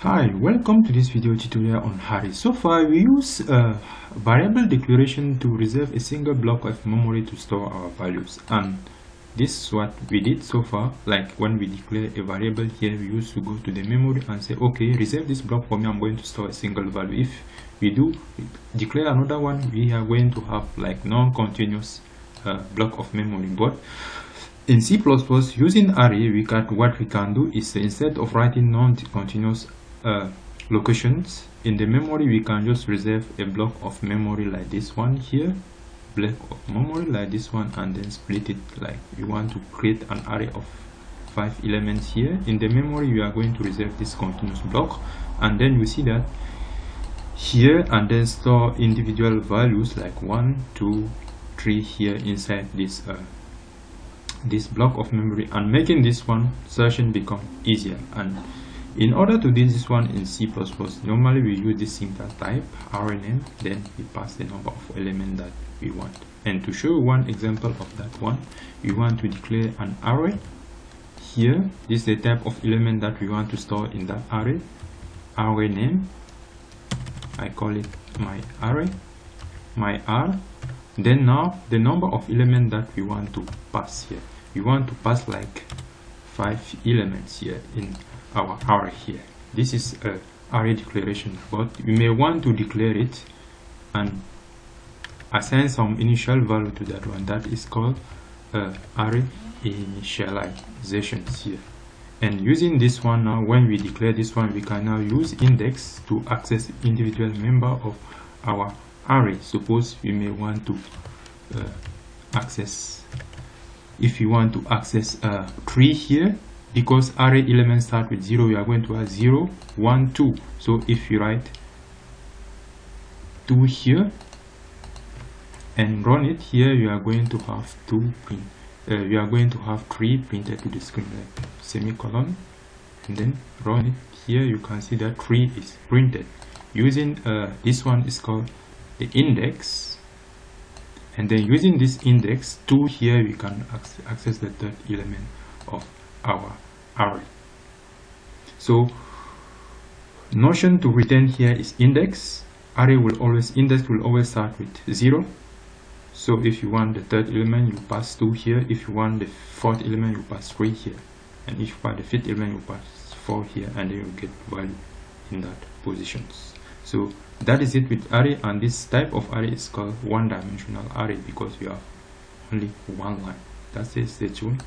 Hi, welcome to this video tutorial on array. So far we use a variable declaration to reserve a single block of memory to store our values, and this is what we did so far. Like when we declare a variable here, we used to go to the memory and say, okay, reserve this block for me, I'm going to store a single value. If we do declare another one, we are going to have like non-continuous block of memory. But in C++, using array, what we can do is, instead of writing non-continuous locations in the memory, we can just reserve a block of memory like this one here, block of memory like this one, and then split it. Like you want to create an array of 5 elements here in the memory, you are going to reserve this continuous block, and then you see that here, and then store individual values like 1, 2, 3 here inside this this block of memory, and making this one searching become easier. And in order to do this one in C++, normally we use this syntax type array name, then we pass the number of elements that we want. And to show one example of that one, we want to declare an array here. This is the type of element that we want to store in that array. Array name, I call it my array, my R. Then now the number of elements that we want to pass here, we want to pass like 5 elements here in our array here. This is a array declaration, but you may want to declare it and assign some initial value to that one. That is called array initializations here. And using this one, now when we declare this one, we can now use index to access individual member of our array. Suppose we may want to access, if you want to access 3 here, because array elements start with 0, we are going to have 0, 1, 2. So if you write 2 here and run it here, you are going to have 3 printed to the screen, like semicolon, and then run it here. You can see that 3 is printed. Using this one is called the index, and then using this index 2 here, we can access the third element of our array. So notion to return here is index. Array will always, index will always start with 0. So if you want the third element, you pass 2 here. If you want the fourth element, you pass 3 here, and if you want the fifth element, you pass 4 here, and then you get value in that positions. So that is it with array, and this type of array is called one-dimensional array because we have only one line. That's it. Stay tuned.